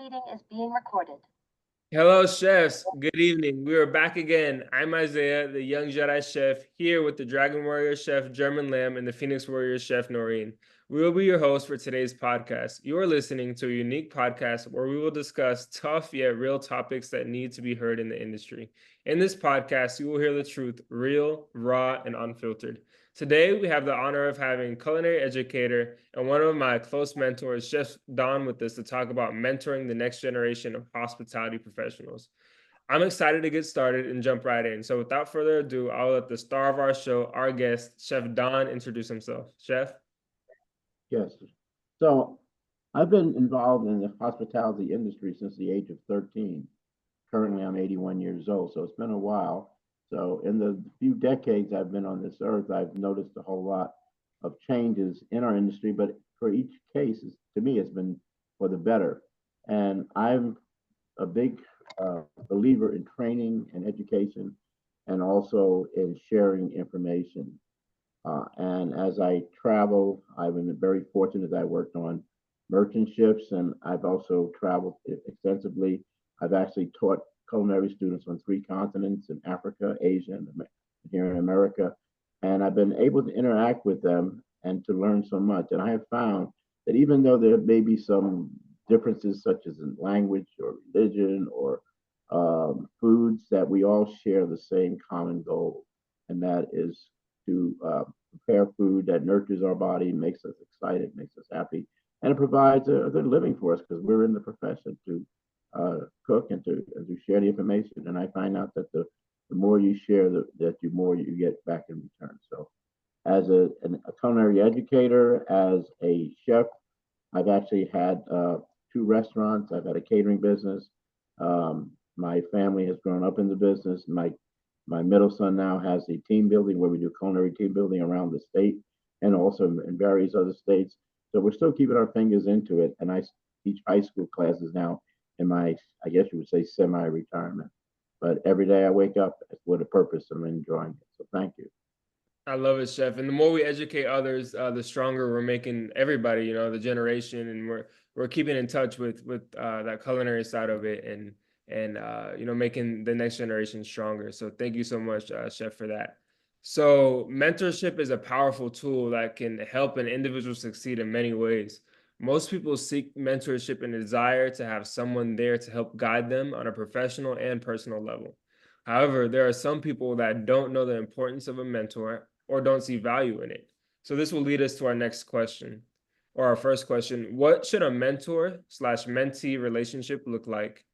meeting is being recorded. Hello, chefs. Good evening. We are back again. I'm Isaiah, the young Jedi chef, here with the Dragon Warrior chef German Lam and the Phoenix Warrior chef Noreen. We will be your hosts for today's podcast. You are listening to a unique podcast where we will discuss tough yet real topics that need to be heard in the industry. In this podcast, you will hear the truth, real, raw, and unfiltered. Today, we have the honor of having culinary educator and one of my close mentors, Chef Don, with us to talk about mentoring the next generation of hospitality professionals. I'm excited to get started and jump right in. So without further ado, I'll let the star of our show, our guest, Chef Don, introduce himself. Chef? Yes. So I've been involved in the hospitality industry since the age of 13. Currently, I'm 81 years old, so it's been a while. So in the few decades I've been on this earth, I've noticed a whole lot of changes in our industry, but for each case, to me, it's been for the better. And I'm a big believer in training and education and also in sharing information. And as I travel, I've been very fortunate that I worked on merchant ships, and I've also traveled extensively. I've actually taught culinary students on three continents in Africa, Asia, and here in America. And I've been able to interact with them and to learn so much. And I have found that even though there may be some differences, such as in language or religion or foods, that we all share the same common goal, and that is to prepare food that nurtures our body, makes us excited, makes us happy, and it provides a good living for us because we're in the profession to cook and to share the information. And I find out that the more you share, that the more you get back in return. So, as a culinary educator, as a chef, I've actually had two restaurants. I've had a catering business. My family has grown up in the business. My middle son now has a team building where we do culinary team building around the state and also in various other states. So we're still keeping our fingers into it. And I teach high school classes now in my, I guess you would say, semi-retirement. But every day I wake up with a purpose and I'm enjoying it. So thank you. I love it, Chef. And the more we educate others, the stronger we're making everybody, the generation, and we're keeping in touch with that culinary side of it, and making the next generation stronger. So thank you so much, Chef, for that. So mentorship is a powerful tool that can help an individual succeed in many ways. Most people seek mentorship in a desire to have someone there to help guide them on a professional and personal level. However, there are some people that don't know the importance of a mentor or don't see value in it. So this will lead us to our next question, or our first question. What should a mentor slash mentee relationship look like?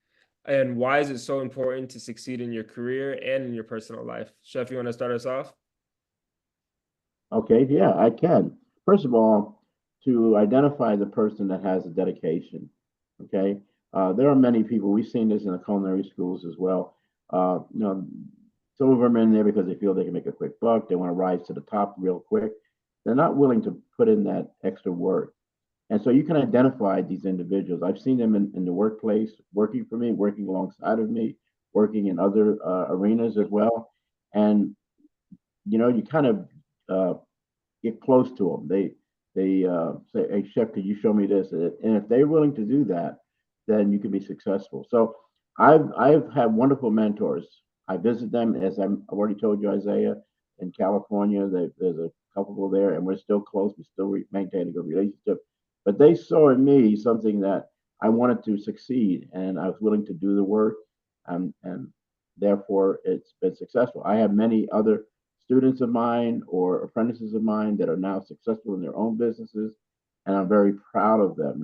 And why is it so important to succeed in your career and in your personal life? Chef, you want to start us off? Okay, yeah, I can. First of all, to identify the person that has a dedication. Okay, there are many people. We've seen this in the culinary schools as well. Uh, you know, some of them are in there because they feel they can make a quick buck. They want to rise to the top real quick. They're not willing to put in that extra work. And so you can identify these individuals. I've seen them in the workplace, working for me, working alongside of me, working in other arenas as well. And you kind of uh, get close to them. They say, "Hey, chef, could you show me this?" And if they're willing to do that, then you can be successful. So I've had wonderful mentors. I visit them, as I've already told you, Isaiah, in California. There's a couple there, and we're still close. We still maintain a good relationship. But they saw in me something that I wanted to succeed, and I was willing to do the work, and therefore it's been successful. I have many other students of mine or apprentices of mine that are now successful in their own businesses, and I'm very proud of them,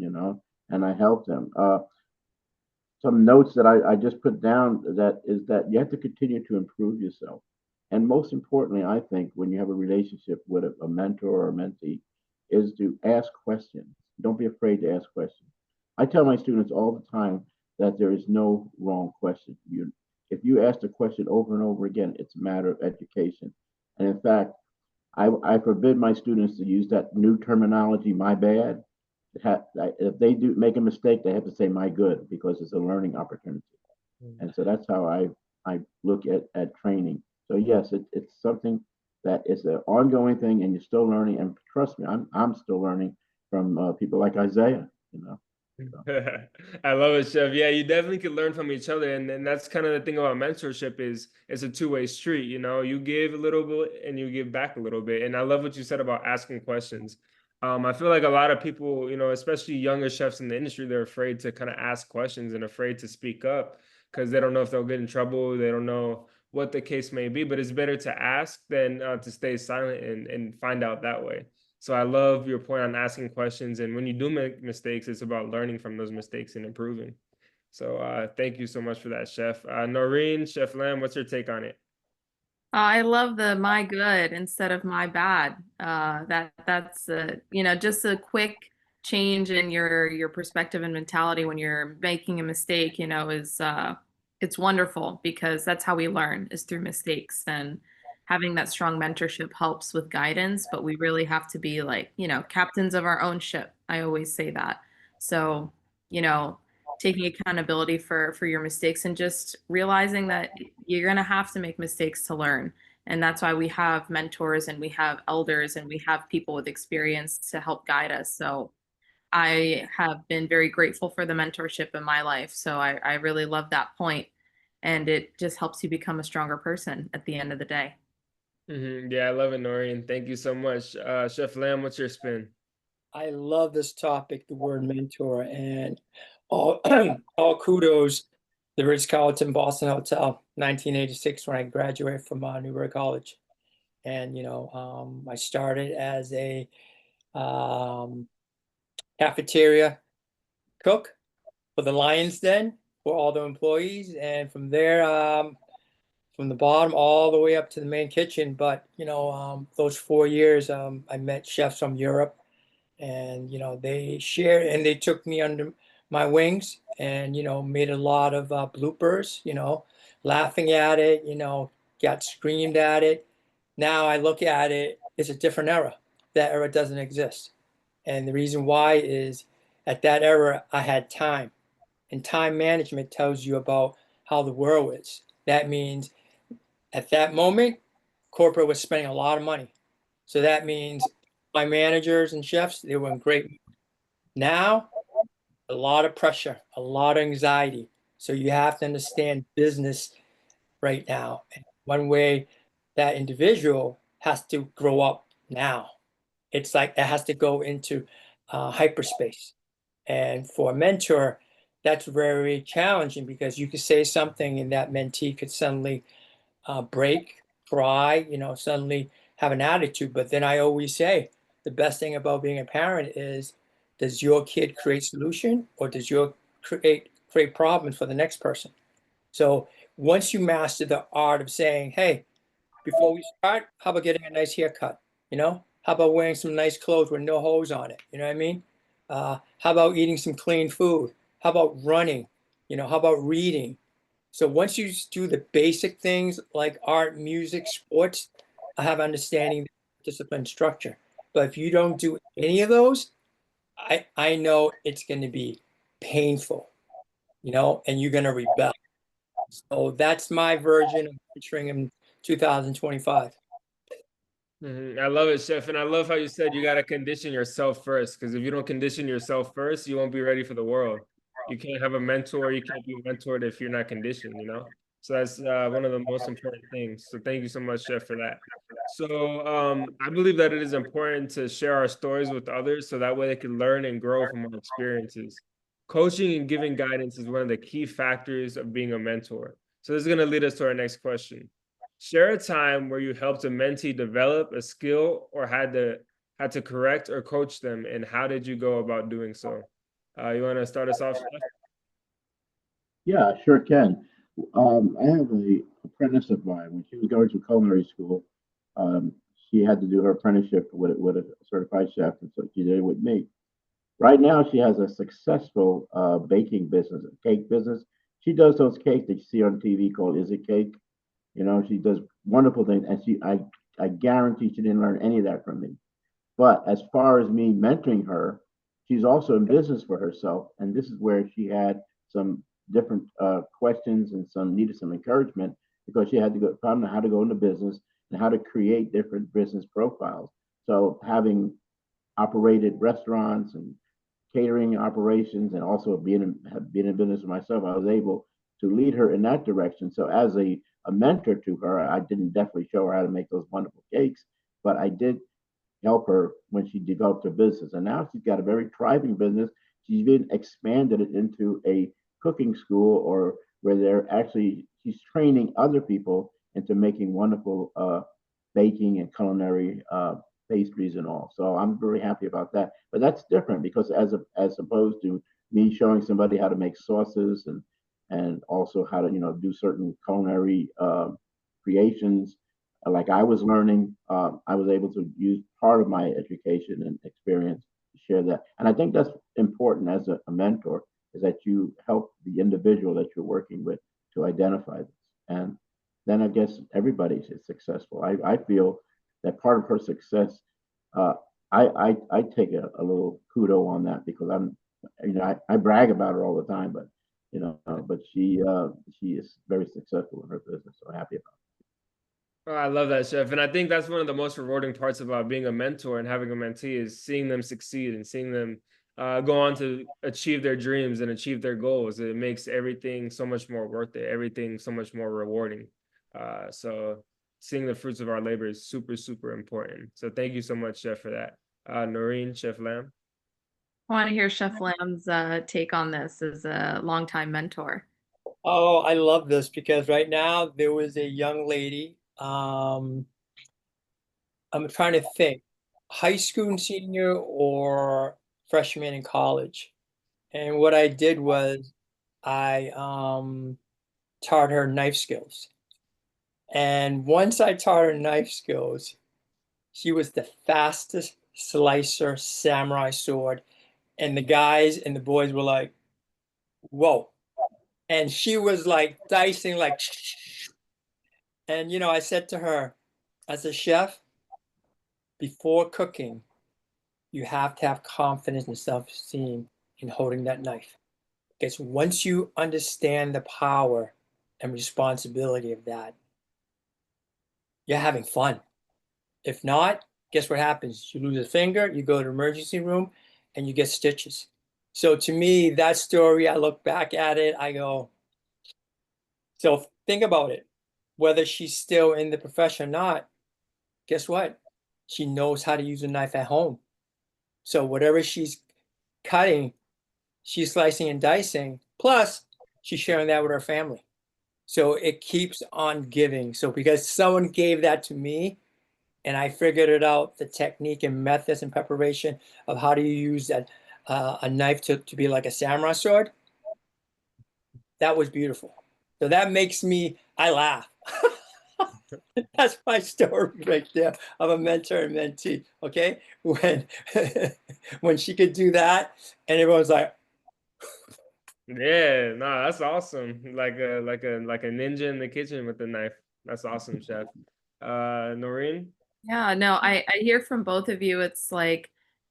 and I help them. Some notes that I just put down that is that you have to continue to improve yourself. And most importantly, I think when you have a relationship with a mentor or a mentee, is to ask questions. Don't be afraid to ask questions. I tell my students all the time that there is no wrong question. If you ask the question over and over again, it's a matter of education. And in fact, I forbid my students to use that new terminology, my bad. If they do make a mistake, they have to say my good because it's a learning opportunity. And so that's how I look at training. So yes, it's something that is an ongoing thing, and you're still learning. And trust me, I'm still learning from people like Isaiah. I love it, Chef. Yeah, you definitely can learn from each other, and that's kind of the thing about mentorship is it's a two-way street. You know, you give a little bit and you give back a little bit. And I love what you said about asking questions. I feel like a lot of people, you know, especially younger chefs in the industry, they're afraid to kind of ask questions and afraid to speak up because they don't know if they'll get in trouble. They don't know what the case may be. But it's better to ask than to stay silent and find out that way. So I love your point on asking questions. And when you do make mistakes, it's about learning from those mistakes and improving. So thank you so much for that, Chef. Noreen, Chef Lam, what's your take on it? I love the my good instead of my bad. That's just a quick change in your perspective and mentality when you're making a mistake, is it's wonderful because that's how we learn is through mistakes, and having that strong mentorship helps with guidance, but we really have to be like, captains of our own ship. I always say that. So, you know, taking accountability for your mistakes and just realizing that you're going to have to make mistakes to learn. And that's why we have mentors and we have elders and we have people with experience to help guide us. So I have been very grateful for the mentorship in my life. So I really love that point. And it just helps you become a stronger person at the end of the day. Yeah, I love it, Noreen. Thank you so much. Chef Lam, what's your spin? I love this topic, the word mentor, and all all kudos. The Ritz-Carlton Boston Hotel, 1986, when I graduated from Newberry College. And, I started as a um, cafeteria cook for the Lions Den for all the employees. And from there, from the bottom all the way up to the main kitchen. But, those 4 years, I met chefs from Europe, and they shared and they took me under my wings, and made a lot of bloopers, laughing at it, got screamed at it. Now I look at it, it's a different era. That era doesn't exist, and the reason why is at that era I had time, and time management tells you about how the world is. That means at that moment corporate was spending a lot of money, so that means my managers and chefs, they were in great. Now, a lot of pressure, a lot of anxiety. So you have to understand business right now. And one way that individual has to grow up now. It's like it has to go into hyperspace. And for a mentor, that's very challenging because you could say something and that mentee could suddenly break, cry, suddenly have an attitude. But then I always say the best thing about being a parent is, does your kid create solution or does your create problems for the next person? So once you master the art of saying, hey, before we start, how about getting a nice haircut? How about wearing some nice clothes with no hose on it? You know what I mean? How about eating some clean food? How about running? How about reading? So once you do the basic things like art, music, sports, I have understanding, discipline, structure. But if you don't do any of those, I know it's going to be painful, and you're going to rebel. So that's my version of entering in 2025. I love it, Chef. And I love how you said you got to condition yourself first. Because if you don't condition yourself first, you won't be ready for the world. You can't have a mentor. You can't be mentored if you're not conditioned, you know? So that's one of the most important things. So thank you so much, Chef, for that. So I believe that it is important to share our stories with others so that way they can learn and grow from our experiences. Coaching and giving guidance is one of the key factors of being a mentor. So this is going to lead us to our next question. Share a time where you helped a mentee develop a skill or had to correct or coach them, and how did you go about doing so? You want to start us off, Chef? Yeah, sure can. I have a apprentice of mine. When she was going to culinary school, um, she had to do her apprenticeship with a certified chef, and so she did it with me. Right now, she has a successful baking business, a cake business. She does those cakes that you see on TV called "Is It Cake?" She does wonderful things, and I guarantee she didn't learn any of that from me. But as far as me mentoring her, she's also in business for herself, and this is where she had some different questions and some needed some encouragement because she had to go find out how to go into business and how to create different business profiles. So having operated restaurants and catering operations and also being in business myself, I was able to lead her in that direction. So as a mentor to her, I didn't definitely show her how to make those wonderful cakes, but I did help her when she developed her business. And now she's got a very thriving business. She's even expanded it into a cooking school, or where she's training other people into making wonderful baking and culinary pastries and all. So I'm very happy about that. But that's different because as opposed to me showing somebody how to make sauces and also how to do certain culinary creations like I was learning, I was able to use part of my education and experience to share that. And I think that's important as a mentor, is that you help the individual that you're working with to identify this. And then I guess everybody is successful. I feel that part of her success, I take a little kudo on that because I brag about her all the time, but she is very successful in her business. So happy about it. Oh, I love that, Chef. And I think that's one of the most rewarding parts about being a mentor and having a mentee is seeing them succeed and seeing them go on to achieve their dreams and achieve their goals. It makes everything so much more worth it, everything so much more rewarding. So seeing the fruits of our labor is super, super important. So thank you so much, Chef, for that. Noreen, Chef Lam. I want to hear Chef Lamb's take on this as a longtime mentor. Oh, I love this because right now there was a young lady. I'm trying to think, high school senior or freshman in college. And what I did was I taught her knife skills. And once I taught her knife skills, she was the fastest slicer samurai sword. And the guys and the boys were like, whoa. And she was like dicing like, and I said to her, as a chef, before cooking, you have to have confidence and self-esteem in holding that knife. Because once you understand the power and responsibility of that, you're having fun. If not, guess what happens? You lose a finger, you go to the emergency room, and you get stitches. So to me, that story, I look back at it, I go, so think about it. Whether she's still in the profession or not, guess what? She knows how to use a knife at home. So whatever she's cutting, she's slicing and dicing, plus she's sharing that with her family. So it keeps on giving. So because someone gave that to me and I figured it out, the technique and methods and preparation of how do you use that a knife to be like a samurai sword, that was beautiful. So that makes me, I laugh. That's my story right there of a mentor and mentee. Okay, when when she could do that, and everyone's like, Yeah, no, that's awesome. Like a ninja in the kitchen with the knife. That's awesome, Chef. Noreen? Yeah, no, I hear from both of you. It's like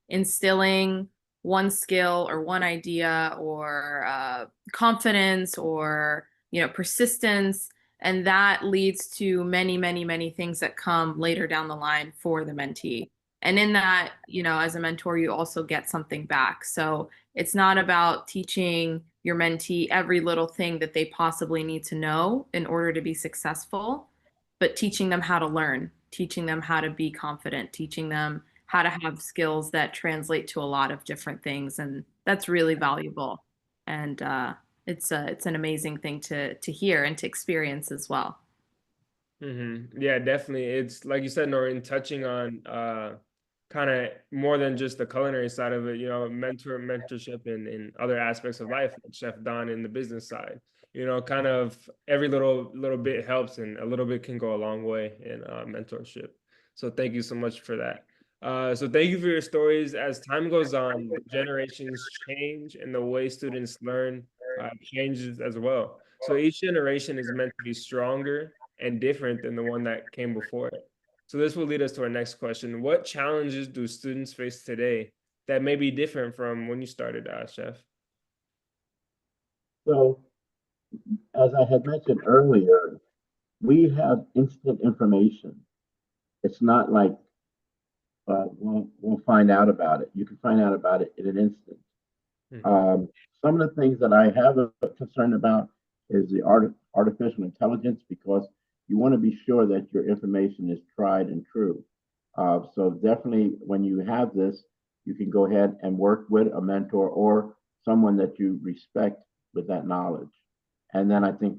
instilling one skill or one idea or confidence or persistence, and that leads to many, many, many things that come later down the line for the mentee. And in that, as a mentor, you also get something back. So it's not about teaching your mentee every little thing that they possibly need to know in order to be successful, but teaching them how to learn, teaching them how to be confident, teaching them how to have skills that translate to a lot of different things. And that's really valuable. And it's an amazing thing to hear and to experience as well. Yeah, definitely. It's like you said, Noreen, touching on kind of more than just the culinary side of it, mentorship in other aspects of life, like Chef Don in the business side. Kind of every little bit helps, and a little bit can go a long way in mentorship. So thank you so much for that. So thank you for your stories. As time goes on, generations change, and the way students learn changes as well. So each generation is meant to be stronger and different than the one that came before it. So this will lead us to our next question. What challenges do students face today that may be different from when you started, Chef? So, as I had mentioned earlier, we have instant information. It's not like we'll find out about it. You can find out about it in an instant. Um, some of the things that I have a concern about is the artificial intelligence, because you want to be sure that your information is tried and true. So definitely when you have this, you can go ahead and work with a mentor or someone that you respect with that knowledge. And then I think,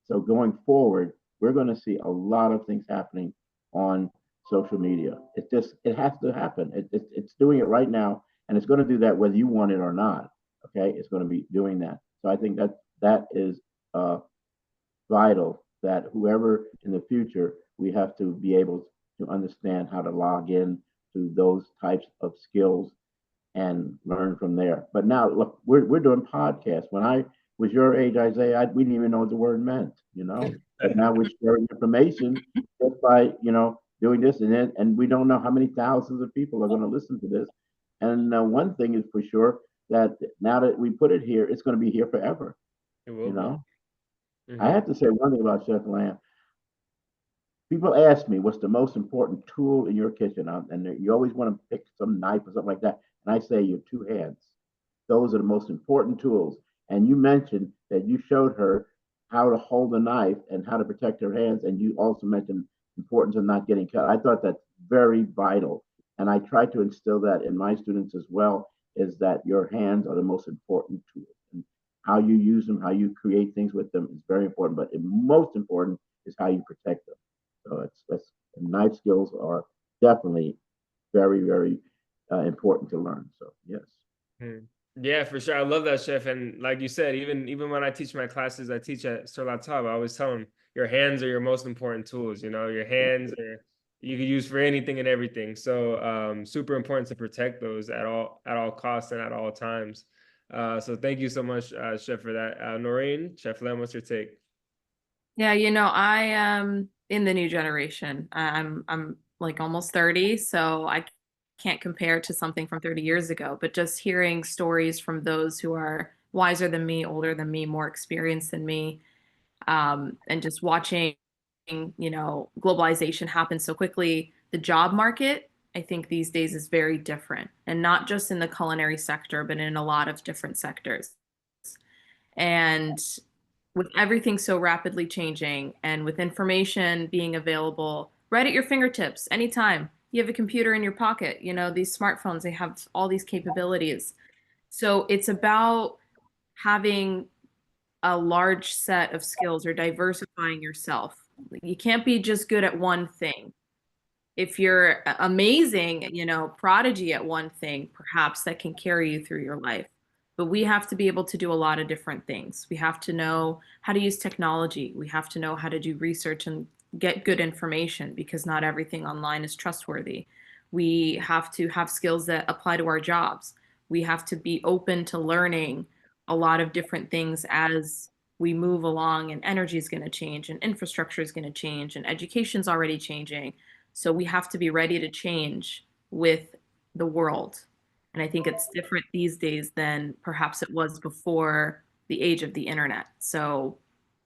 so going forward, we're going to see a lot of things happening on social media. It has to happen. It's doing it right now, and it's going to do that whether you want it or not. Okay, it's going to be doing that. So I think that is vital, that whoever in the future, we have to be able to understand how to log in to those types of skills and learn from there. But now, look, we're doing podcasts. When I was your age, Isaiah, we didn't even know what the word meant, But now we're sharing information just by, doing this, and we don't know how many thousands of people are going to listen to this. And one thing is for sure, that now that we put it here, it's going to be here forever. It will You be. know, I Mhm. have to say one thing about Chef Lamb. People ask me what's the most important tool in your kitchen, and you always want to pick some knife or something like that. And I say your two hands. Those are the most important tools. And you mentioned that you showed her how to hold a knife and how to protect her hands. And you also mentioned the importance of not getting cut. I thought that's very vital. And I try to instill that in my students as well, is that your hands are the most important tool. And how you use them, how you create things with them is very important. But most important is how you protect them. So that's knife skills are definitely very, very important to learn. So yes. Mhm. Yeah, for sure. I love that, chef. And like you said, even when I teach my classes, I teach at Sur La Table, I always tell them your hands are your most important tools. Your hands are you can use for anything and everything. So super important to protect those at all costs and at all times. So thank you so much, chef, for that. Noreen, Chef Lam, what's your take? Yeah, I am in the new generation. I'm like almost 30, so I can't compare to something from 30 years ago, but just hearing stories from those who are wiser than me, older than me, more experienced than me, and just watching, globalization happen so quickly. The job market, I think these days is very different, and not just in the culinary sector, but in a lot of different sectors. And with everything so rapidly changing and with information being available right at your fingertips anytime, you have a computer in your pocket. These smartphones, they have all these capabilities. So it's about having a large set of skills or diversifying yourself. You can't be just good at one thing. If you're amazing, prodigy at one thing, perhaps that can carry you through your life. But we have to be able to do a lot of different things. We have to know how to use technology. We have to know how to do research and get good information, because not everything online is trustworthy. We have to have skills that apply to our jobs. We have to be open to learning a lot of different things as we move along, and energy is going to change, and infrastructure is going to change, and education's already changing. So we have to be ready to change with the world. And I think it's different these days than perhaps it was before the age of the internet. So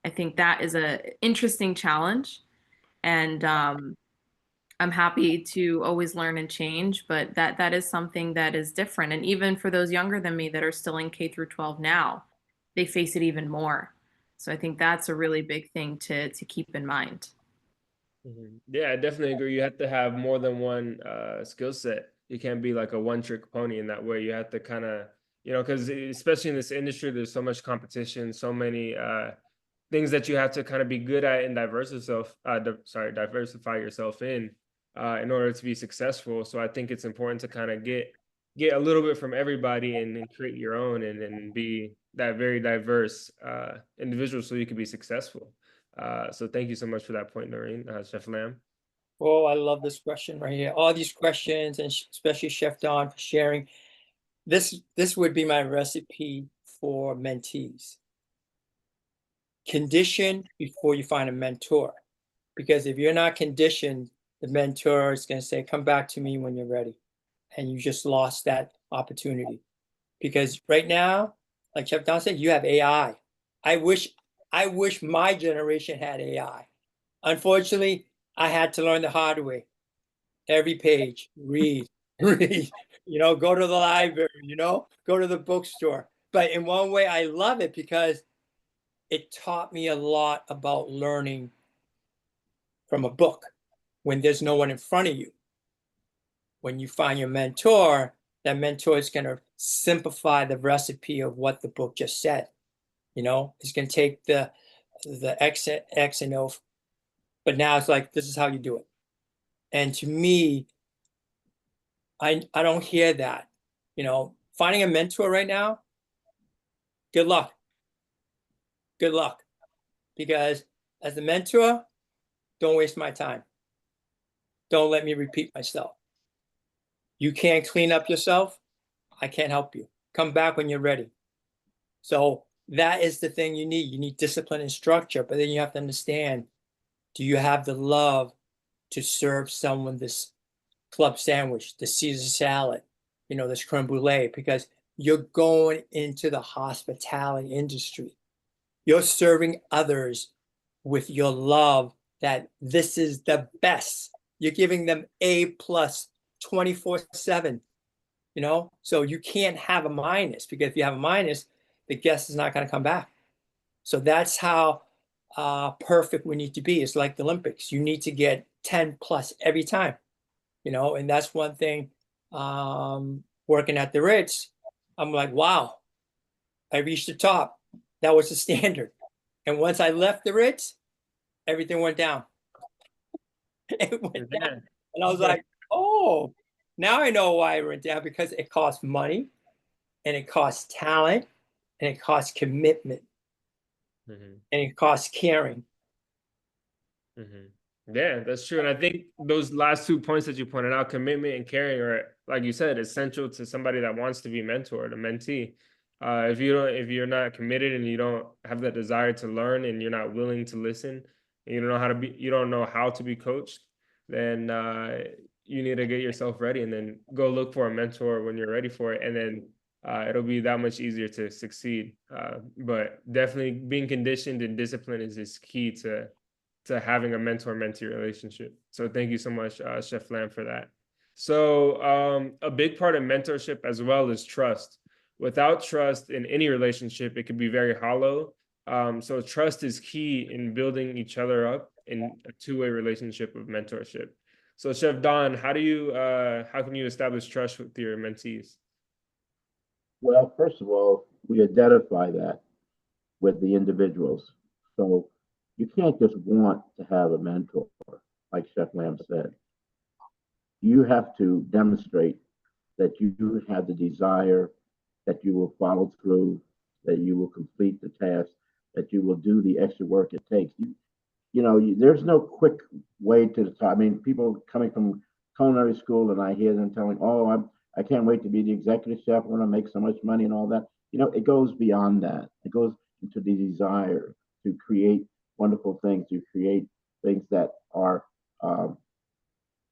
I think that is a interesting challenge. And I'm happy to always learn and change, but that is something that is different. And even for those younger than me that are still in K through 12 now, they face it even more. So I think that's a really big thing to keep in mind. Yeah, I definitely agree. You have to have more than one skill set. You can't be like a one trick pony in that way. You have to kind of, because especially in this industry, there's so much competition, so many things that you have to kind of be good at and diversify yourself in order to be successful. So I think it's important to kind of get a little bit from everybody and create your own and be that very diverse individual so you can be successful. So thank you so much for that point, Noreen, Chef Lamb. Oh, I love this question right here. All these questions, and especially Chef Don for sharing. This would be my recipe for mentees. Condition before you find a mentor. Because if you're not conditioned, the mentor is going to say, come back to me when you're ready. And you just lost that opportunity. Because right now, like Chef Don said, you have AI. I wish my generation had AI. Unfortunately, I had to learn the hard way. Every page, read, read, go to the library, go to the bookstore. But in one way, I love it because it taught me a lot about learning from a book when there's no one in front of you. When you find your mentor, that mentor is going to simplify the recipe of what the book just said. It's going to take the X and O, but now it's like, this is how you do it. And to me, I don't hear that. Finding a mentor right now, good luck. Good luck. Because as a mentor, don't waste my time. Don't let me repeat myself. You can't clean up yourself, I can't help you. Come back when you're ready. So that is the thing you need. You need discipline and structure, but then you have to understand, do you have the love to serve someone this club sandwich, the Caesar salad, this creme brulee? Because you're going into the hospitality industry. You're serving others with your love that this is the best. You're giving them A+ 24/7, so you can't have a minus, because if you have a minus, the guest is not going to come back. So that's how perfect we need to be. It's like the Olympics. You need to get 10+ every time, and that's one thing. Working at the Ritz, I'm like, wow, I reached the top. That was the standard. And once I left the Ritz, everything went down. It went down. And I was like, oh, now I know why it went down, because it costs money, and it costs talent, and it costs commitment, and it costs caring. Yeah, that's true. And I think those last 2 points that you pointed out, commitment and caring, are, like you said, essential to somebody that wants to be mentored, a mentee. If you're not committed, and you don't have that desire to learn, and you're not willing to listen, and you don't know how to be coached, then you need to get yourself ready, and then go look for a mentor when you're ready for it. And then it'll be that much easier to succeed. But definitely being conditioned and disciplined is key to having a mentor-mentee relationship. So thank you so much, Chef Lam, for that. So a big part of mentorship as well is trust. Without trust in any relationship, it can be very hollow. So trust is key in building each other up in a two-way relationship of mentorship. So Chef Don, how can you establish trust with your mentees? Well, first of all, we identify that with the individuals. So you can't just want to have a mentor, like Chef Lam said. You have to demonstrate that you have the desire, that you will follow through, that you will complete the task, that you will do the extra work it takes. There's no quick way to the top. I mean, people coming from culinary school, and I hear them telling, "Oh, I can't wait to be the executive chef. I want to make so much money and all that." It goes beyond that. It goes into the desire to create wonderful things, to create things that are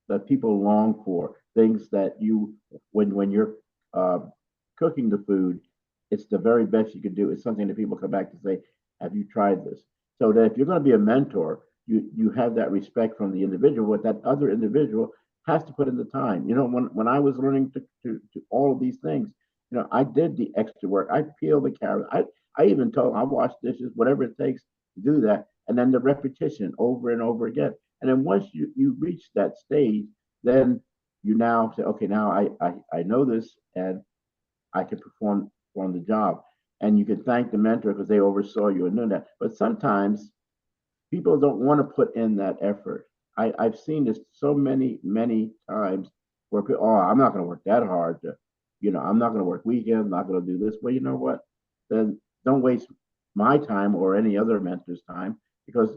that people long for, things that when you're cooking the food, it's the very best you can do. It's something that people come back to say, "Have you tried this?" So that if you're going to be a mentor, you have that respect from the individual, but that other individual has to put in the time. When I was learning to all of these things, I did the extra work. I peeled the carrot. I even told them I wash dishes, whatever it takes to do that, and then the repetition over and over again. And then once you reach that stage, then you now say, okay, now I know this, and I can perform the job. And you can thank the mentor because they oversaw you and knew that. But sometimes people don't want to put in that effort. I've seen this so many times where people, oh, I'm not going to work that hard. I'm not going to work weekends. I'm not going to do this. Well, you know what? Then don't waste my time or any other mentor's time, because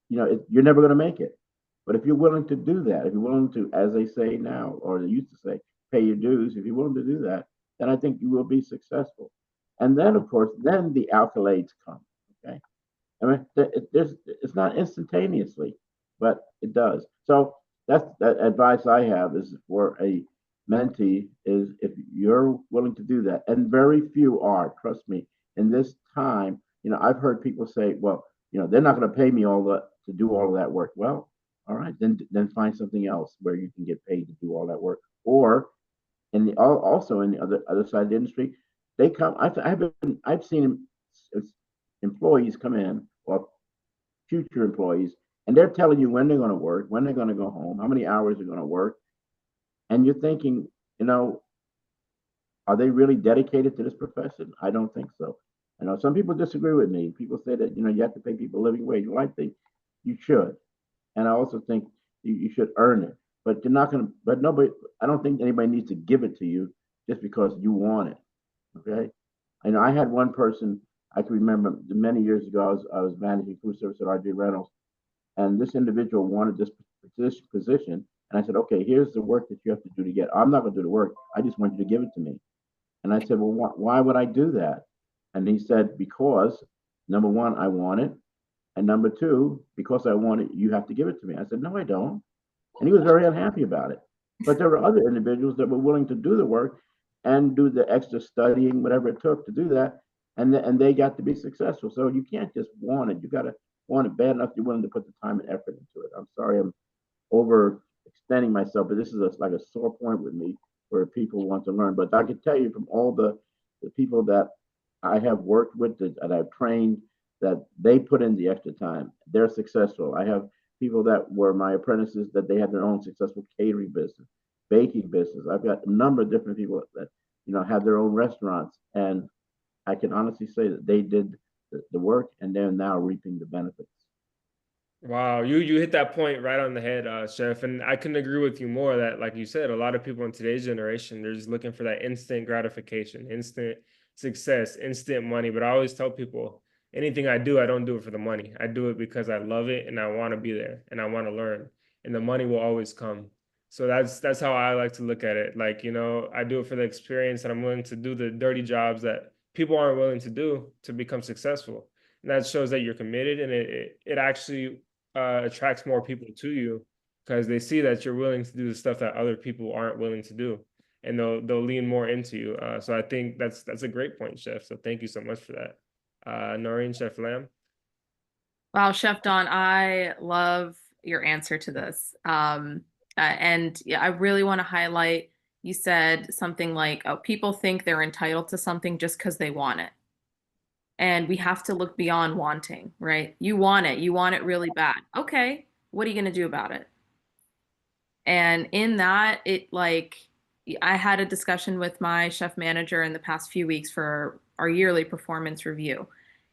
you're never going to make it. But if you're willing to do that, if you're willing to, as they say now, or they used to say, pay your dues, if you're willing to do that, then I think you will be successful. And then, of course, then the accolades come. Okay, I mean, it's not instantaneously, but it does. So that's that advice I have is for a mentee, is if you're willing to do that, and very few are. Trust me, in this time, I've heard people say, well, they're not going to pay me to do all of that work. Well, all right, then find something else where you can get paid to do all that work, or in the also in the other side of the industry, they come. I've seen employees come in, or future employees, and they're telling you when they're going to work, when they're going to go home, how many hours they're going to work, and you're thinking, you know, are they really dedicated to this profession? I don't think so. I know some people disagree with me. People say that, you know, you have to pay people a living wage. Well, I think you should, and I also think you should earn it. But you're not going to. But nobody. I don't think anybody needs to give it to you just because you want it. Okay. I know I had one person I can remember many years ago. I was managing food service at RJ Reynolds, and this individual wanted this position. And I said, okay, here's the work that you have to do to get. I'm not going to do the work. I just want you to give it to me. And I said, well, why would I do that? And he said, because number one, I want it. And number two, because I want it, you have to give it to me. I said, no, I don't. And he was very unhappy about it. But there were other individuals that were willing to do the work and do the extra studying, whatever it took to do that. And they got to be successful. So you can't just want it. You got to want it bad enough you're willing to put the time and effort into it. I'm sorry I'm overextending myself, but this is like a sore point with me where people want to learn. But I can tell you from all the people that I have worked with, that I've trained, that they put in the extra time. They're successful. I have people that were my apprentices that they had their own successful catering business, baking business. I've got a number of different people that, you know, have their own restaurants, and I can honestly say that they did the work and they're now reaping the benefits. Wow, you hit that point right on the head, Chef, and I couldn't agree with you more that, like you said, a lot of people in today's generation, they're just looking for that instant gratification, instant success, instant money. But I always tell people, anything I do, I don't do it for the money. I do it because I love it and I want to be there and I want to learn, and the money will always come. So that's how I like to look at it. Like, you know, I do it for the experience, and I'm willing to do the dirty jobs that people aren't willing to do to become successful. And that shows that you're committed, and it actually attracts more people to you because they see that you're willing to do the stuff that other people aren't willing to do, and they'll lean more into you. So I think that's a great point, Chef. So thank you so much for that. Noreen, Chef Lam. Wow, Chef Don, I love your answer to this. And yeah, I really want to highlight, you said something like, oh, people think they're entitled to something just because they want it. And we have to look beyond wanting, right? You want it really bad. Okay, what are you going to do about it? And in that, I had a discussion with my chef manager in the past few weeks for our yearly performance review.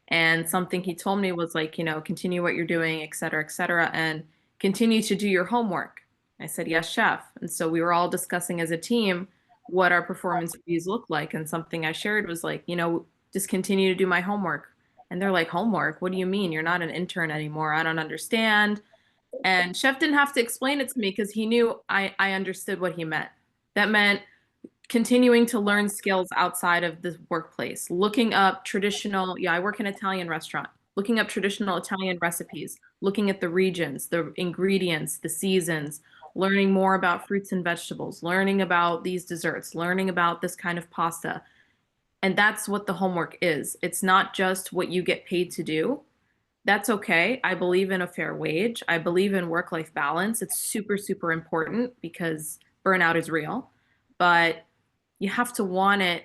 And something he told me was like, you know, continue what you're doing, et cetera, and continue to do your homework. I said, yes, chef. And so we were all discussing as a team what our performance reviews look like. And something I shared was like, you know, just continue to do my homework. And they're like, homework? What do you mean? You're not an intern anymore. I don't understand. And Chef didn't have to explain it to me because he knew I understood what he meant. That meant continuing to learn skills outside of the workplace, looking up traditional, yeah, I work in an Italian restaurant, looking up traditional Italian recipes, looking at the regions, the ingredients, the seasons, learning more about fruits and vegetables, learning about these desserts, learning about this kind of pasta. And that's what the homework is. It's not just what you get paid to do. That's okay. I believe in a fair wage. I believe in work-life balance. It's super, super important because burnout is real. But you have to want it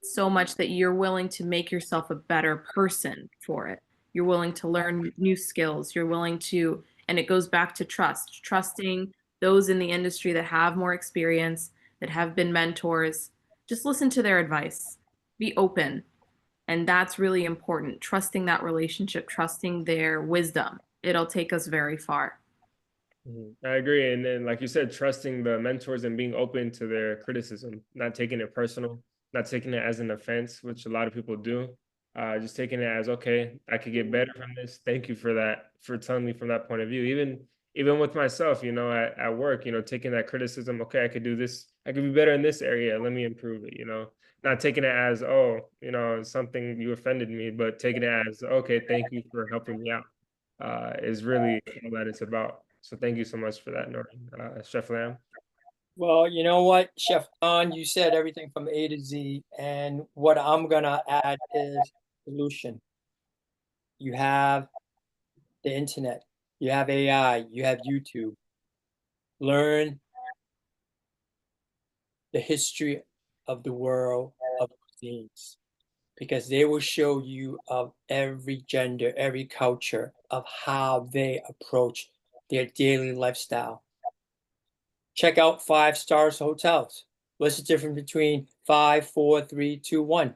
so much that you're willing to make yourself a better person for it. You're willing to learn new skills. You're willing to, and it goes back to trust, trusting those in the industry that have more experience, that have been mentors. Just listen to their advice. Be open. And that's really important. Trusting that relationship, trusting their wisdom. It'll take us very far. I agree. And then, like you said, trusting the mentors and being open to their criticism, not taking it personal, not taking it as an offense, which a lot of people do. Just taking it as, okay, I could get better from this. Thank you for that, for telling me from that point of view. Even with myself, you know, at work, you know, taking that criticism, okay, I could do this, I could be better in this area. Let me improve it, you know, not taking it as, oh, you know, something you offended me, but taking it as, okay, thank you for helping me out. Is really all that it's about. So thank you so much for that, Noreen. Chef Lamb. Well, you know what, Chef Don, you said everything from A to Z, and what I'm gonna add is solution. You have the internet, you have AI, you have YouTube. Learn the history of the world of cuisines, because they will show you of every gender, every culture, of how they approach their daily lifestyle. Check out 5 star hotels. What's the difference between 5, 4, 3, 2, 1?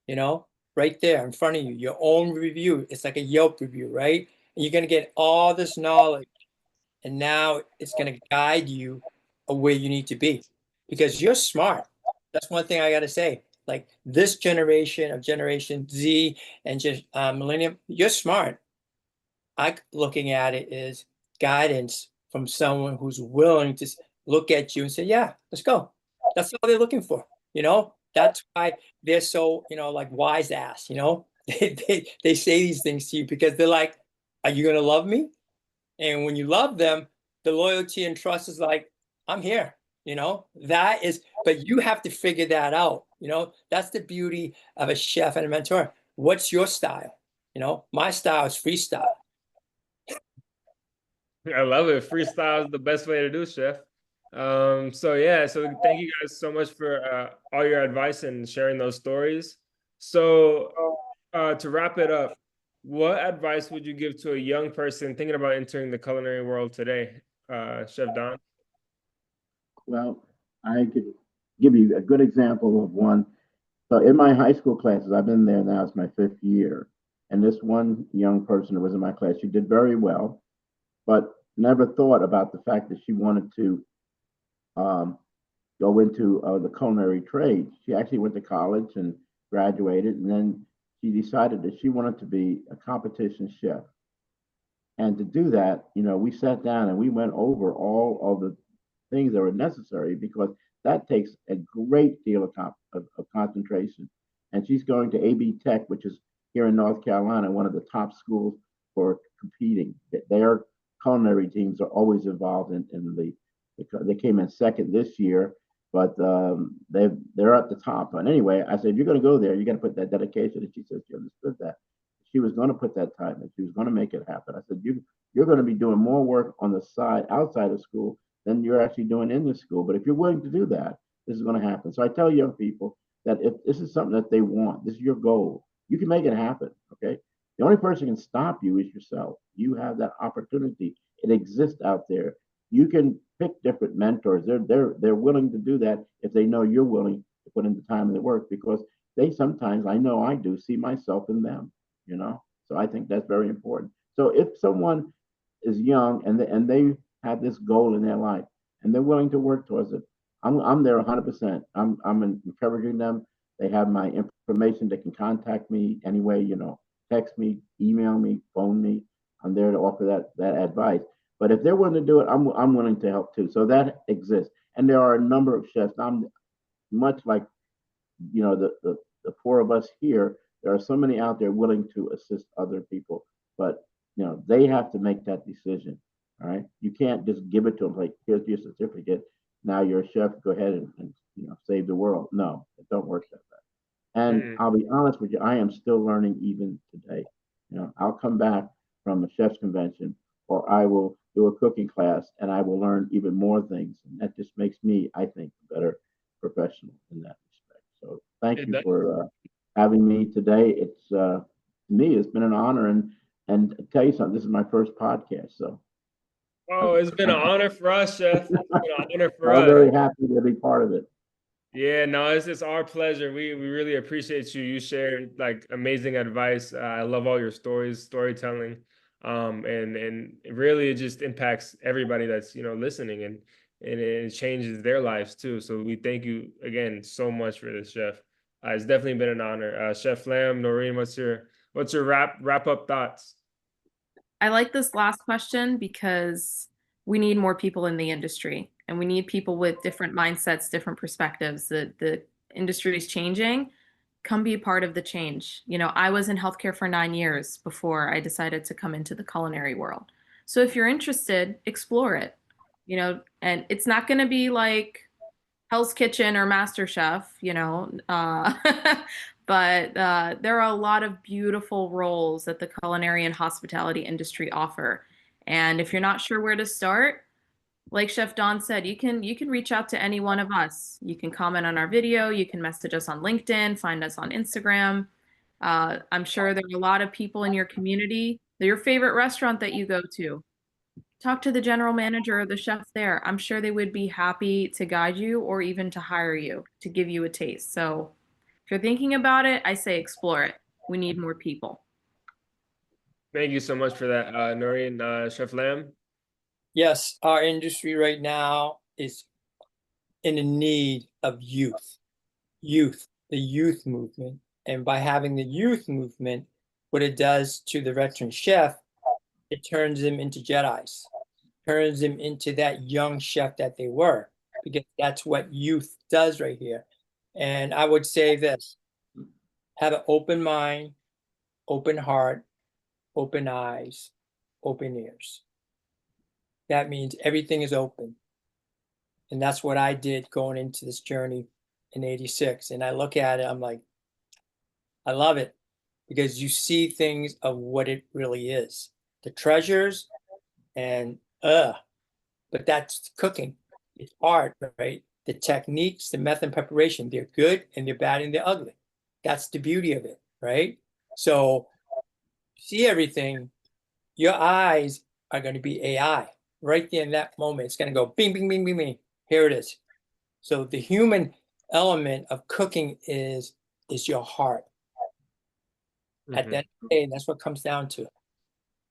You know, right there in front of you, your own review. It's like a Yelp review, right? And you're going to get all this knowledge. And now it's going to guide you where you need to be, because you're smart. That's one thing I got to say. Like this generation of Generation Z and just Millennium, you're smart. I looking at it is guidance from someone who's willing to look at you and say, yeah, let's go. That's all they're looking for. You know, that's why they're so, you know, like wise ass, you know, they say these things to you because they're like, are you going to love me? And when you love them, the loyalty and trust is like, I'm here, you know, that is, but you have to figure that out. You know, that's the beauty of a chef and a mentor. What's your style? You know, my style is freestyle. I love it. Freestyle is the best way to do, chef. So yeah, so thank you guys so much for all your advice and sharing those stories. So to wrap it up, what advice would you give to a young person thinking about entering the culinary world today, Chef Don? Well, I could give you a good example of one. So in my high school classes, I've been there now, it's my 5th year. And this one young person who was in my class, she did very well, but never thought about the fact that she wanted to um, go into the culinary trade. She actually went to college and graduated, and then she decided that she wanted to be a competition chef. And to do that, you know, we sat down and we went over all of the things that were necessary because that takes a great deal of concentration. And she's going to AB Tech, which is here in North Carolina, one of the top schools for competing. Their culinary teams are always involved in they came in second this year, but they're at the top. And anyway, I said, you're going to go there, you're going to put that dedication. And she said she understood that. She was going to put that time and she was going to make it happen. I said, you're going to be doing more work on the side outside of school than you're actually doing in the school. But if you're willing to do that, this is going to happen. So I tell young people that if this is something that they want, this is your goal, you can make it happen. Okay. The only person who can stop you is yourself. You have that opportunity. It exists out there. You can pick different mentors. They're willing to do that if they know you're willing to put in the time and the work, because they sometimes, I know I do, see myself in them, you know. So I think that's very important. So if someone is young and they have this goal in their life and they're willing to work towards it, I'm there 100%. I'm encouraging them. They have my information. They can contact me anyway, you know, text me, email me, phone me. I'm there to offer that advice. But if they're willing to do it, I'm willing to help too. So that exists. And there are a number of chefs. I'm much like, you know, the 4 of us here. There are so many out there willing to assist other people, but you know, they have to make that decision. All right. You can't just give it to them like, here's your certificate. Now you're a chef. Go ahead and you know, save the world. No, it don't work that way. And I'll be honest with you, I am still learning even today. You know, I'll come back from a chef's convention or I will do a cooking class and I will learn even more things. And that just makes me, I think, a better professional in that respect. So thank you for having me today. It's to me, it's been an honor, and to tell you something, this is my first podcast, so. Oh, it's been an honor for us, Chef. It's been an honor for I'm us. very happy to be part of it. Yeah, no, it's our pleasure. We really appreciate you. You shared like amazing advice. I love all your stories, storytelling, and really it just impacts everybody that's, you know, listening, and it changes their lives too. So we thank you again so much for this, Chef. It's definitely been an honor. Chef Lam, Noreen, what's your wrap up thoughts? I like this last question because we need more people in the industry and we need people with different mindsets, different perspectives. The industry is changing. Come be a part of the change. You know, I was in healthcare for 9 years before I decided to come into the culinary world. So if you're interested, explore it. You know, and it's not going to be like Hell's Kitchen or MasterChef, you know, but there are a lot of beautiful roles that the culinary and hospitality industry offer. And if you're not sure where to start, like Chef Don said, you can reach out to any one of us. You can comment on our video, you can message us on LinkedIn, find us on Instagram. I'm sure there are a lot of people in your community, your favorite restaurant that you go to. Talk to the general manager or the chef there. I'm sure they would be happy to guide you or even to hire you to give you a taste. So if you're thinking about it, I say explore it. We need more people. Thank you so much for that, Noreen. Chef Lam. Yes, our industry right now is in the need of youth, the youth movement. And by having the youth movement, what it does to the veteran chef, it turns them into Jedis, turns them into that young chef that they were, because that's what youth does right here. And I would say this, have an open mind, open heart, open eyes, open ears. That means everything is open. And that's what I did going into this journey in 86. And I look at it, I'm like, I love it, because you see things of what it really is. The treasures and but that's cooking. It's art, right? The techniques, the method and preparation, they're good and they're bad and they're ugly. That's the beauty of it, right? So see everything, your eyes are going to be AI. Right there in that moment, it's going to go bing, bing, bing, bing, bing. Here it is. So the human element of cooking is your heart. At that day, that's what comes down to.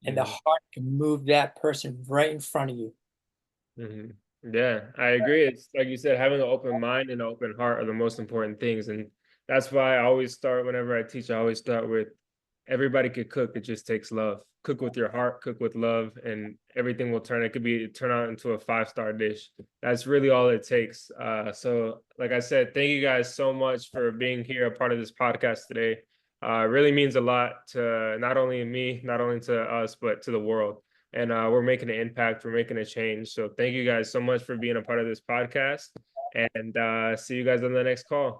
And the heart can move that person right in front of you. Yeah, I agree. It's like you said, having an open mind and an open heart are the most important things. And that's why I always start, whenever I teach, I always start with everybody could cook. It just takes love. Cook with your heart, cook with love, and everything will turn. It could be turn out into a 5-star dish. That's really all it takes. So like I said, thank you guys so much for being here, a part of this podcast today. It really means a lot to not only me, not only to us, but to the world. And we're making an impact, we're making a change. So thank you guys so much for being a part of this podcast, and see you guys on the next call.